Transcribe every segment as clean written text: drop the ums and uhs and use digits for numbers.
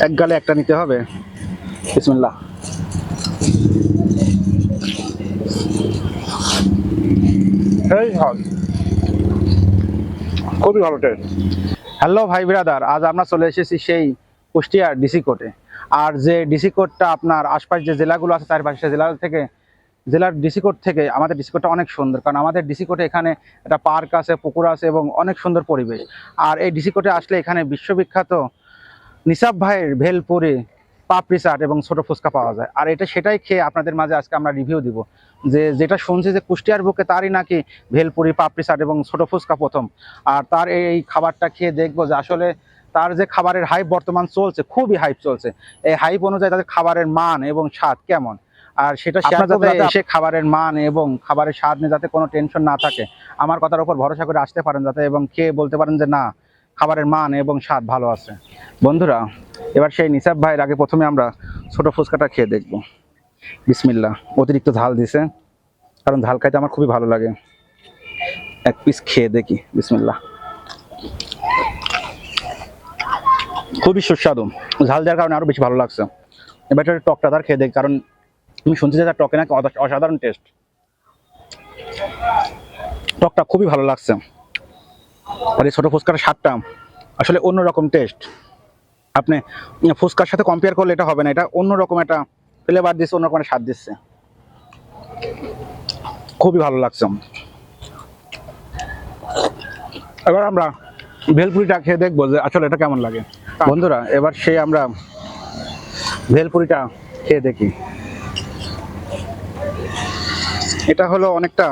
এক গালে একটা নিতে হবে। বিসমিল্লাহ। খুবই ভালো টেস্ট। হ্যালো ভাই ব্রাদার, আজ আমরা চলে এসেছি সেই কুষ্টিয়ার ডিসি কোর্টে। আর যে ডিসি কোর্টটা আপনার আশপাশ যে জেলাগুলো আছে চারপাশে জেলার ডিসি কোর্ট থেকে আমাদের ডিসি কোর্টটা অনেক সুন্দর, কারণ আমাদের ডিসি কোর্টে এখানে একটা পার্ক আছে, পুকুর আছে এবং অনেক সুন্দর পরিবেশ। আর এই ডিসি কোর্টে আসলে এখানে বিশ্ববিখ্যাত নিসাব ভাইয়ের ভেলপুরি, পাপড়ি চাট এবং ছোট ফুচকা পাওয়া যায়। আর সেটাই খেয়ে আপনাদের মাঝে আজকে আমরা রিভিউ দিব, যেটা শুনছি যে কুষ্টিয়ার বুকে তারই নাকি ভেলপুরি, পাপড়ি চাট এবং ছোট ফুচকা প্রথম। আর তার এই খাবারটা খেয়ে দেখবো যে আসলে তার যে খাবারের হাইপ বর্তমান চলছে, খুবই হাইপ চলছে, এই হাইপ অনুযায়ী তাদের খাবারের মান এবং স্বাদ কেমন। আর সেটা শেয়ার করতে এসে খাবারের মান এবং খাবারের স্বাদ নিয়ে যাতে কোনো টেনশন না থাকে, আমার কথার উপর ভরসা করে আসতে পারেন যাতে, এবং খেয়ে বলতে পারেন যে না, খাবারের মান এবং স্বাদ ভালো আছে। বন্ধুরা, এবার সেই নিসাব ভাইয়ের আগে প্রথমে আমরা ছোট ফুচকাটা খেয়ে দেখব। বিসমিল্লাহ। অতিরিক্ত ঝাল দিছে, কারণ ঝাল খাইতে আমার খুবই ভালো লাগে। এক পিস খেয়ে দেখি। বিসমিল্লাহ। খুবই সুস্বাদু, ঝাল দেওয়ার কারণে আরো বেশি ভালো লাগছে। এবার টকটা তার খেয়ে দেখি, কারণ আমি শুনছি যে তার টকে নাকি অসাধারণ টেস্ট। টকটা খুবই ভালো লাগছে। আর এই ছোট ফুচকার স্বাদটা আসলে অন্যরকম টেস্ট। আপনি ফুচকার সাথে কম্পেয়ার করলে এটা হবে না, এটা অন্যরকম একটা ফ্লেভার দিচ্ছে, অন্যরকম একটা স্বাদ দিচ্ছে। খুবই ভালো লাগছে। এবার আমরা ভেলপুরিটা খেয়ে দেখবো যে আসলে এটা কেমন লাগে। বন্ধুরা, এবার সেই আমরা ভেলপুরিটা খেয়ে দেখি। এটা হলো অনেকটা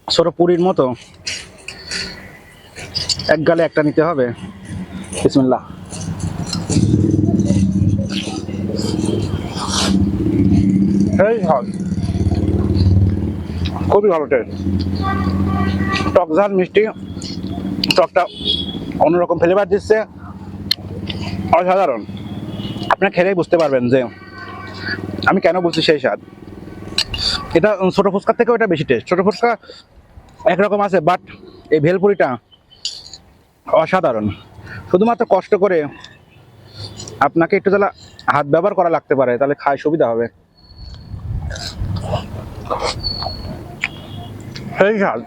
ছোট পুরির মতো, এক গালে একটা নিতে হবে। বিসমিল্লাহ। খুবই ভালো টেস্ট, টক ঝাল মিষ্টি, টকটা অন্যরকম ফ্লেভার দিচ্ছে, অসাধারণ। আপনি খেলেই বুঝতে পারবেন যে আমি কেন বলছি সেই স্বাদ। এটা ছোট ফুচকার থেকেও এটা বেশি টেস্ট। ছোট ফুচকা একরকম আছে, বাট এই ভেলপুরিটা অসাধারণ। শুধুমাত্র কষ্ট করে আপনাকে একটু তাহলে হাত ব্যবহার করা লাগতে পারে, তাহলে খায় সুবিধা হবে। সেই স্বাদ,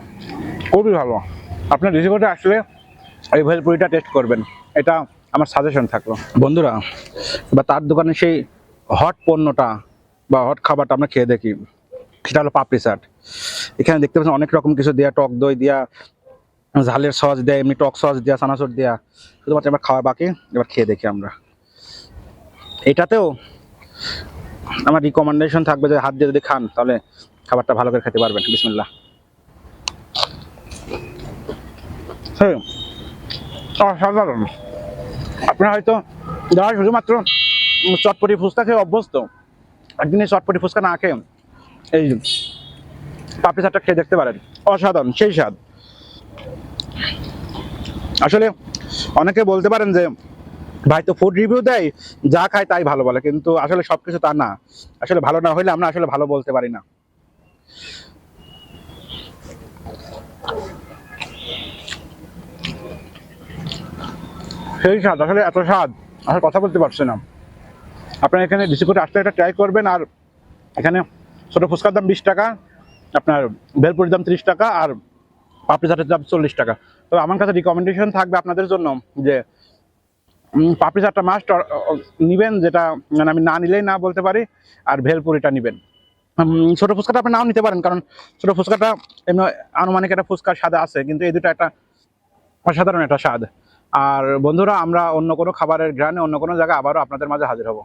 খুবই ভালো। আপনার ডিসি কোর্টে আসলে এই ভেলপুরিটা টেস্ট করবেন, এটা আমার সাজেশন থাকলো। বন্ধুরা, বা তার দোকানে সেই হট পণ্যটা বা হট খাবারটা আমরা খেয়ে দেখি। সেটা হলো পাপড়ি চাট। এখানে দেখতে পাচ্ছেন অনেক রকম কিছু দেয়া, টক দই দেয়া, ঝালের সস দেয়া, এমনি টক সস দেয়া, চানাচুর দেয়া। শুধুমাত্র এবার খাওয়া বাকি, এবার খেয়ে দেখি আমরা। এটাতেও আমার রিকমেন্ডেশন থাকবে যে হাত দিয়ে যদি খান তাহলে খাবারটা ভালো করে খেতে পারবেন। বিসমিল্লাহ। হ্যাঁ, অসাধারণ। আপনারা হয়তো যারা শুধুমাত্র চটপটি ফুচকা খেয়ে অভ্যস্ত, একদিন এই চটপটি ফুচকা না খেয়ে এই পাপড়ি চাটটা খেয়ে দেখতে পারেন, অসাধারণ সেই স্বাদ। আসলে অনেকে বলতে পারেন যে ভাই তো ফুড রিভিউ দেয়, যা খায় তাই ভালো বলে, কিন্তু আসলে সবকিছু তা না। আসলে ভালো না হইলে আমরা আসলে ভালো বলতে পারি না। সেই স্বাদ, আসলে এত স্বাদ আসলে কথা বলতে পারছি না। আপনার এখানে ডিসি কোর্টে আসলে এটা ট্রাই করবেন। আর এখানে ছোট ফুচকার দাম 20 টাকা, আপনার ভেলপুরির দাম 30 টাকা, আর পাপড়ি চাটের দাম 40 টাকা। তো আমার কাছে রিকমেন্ডেশন থাকবে আপনাদের জন্য যে পাপড়ি চাটটা মাস্ট নিবেন, যেটা মানে আমি না নিলেই না বলতে পারি। আর ভেলপুরিটা নিবেন। ছোট ফুচকাটা আপনি নাও নিতে পারেন, কারণ ছোট ফুচকাটা এমনি আনুমানিক একটা ফুচকার স্বাদ আছে, কিন্তু এই দুটো একটা অসাধারণ একটা স্বাদ। আর বন্ধুরা, আমরা অন্য কোনো খাবারের ঘ্রাণে অন্য কোনো জায়গায় আবারও আপনাদের মাঝে হাজির হব।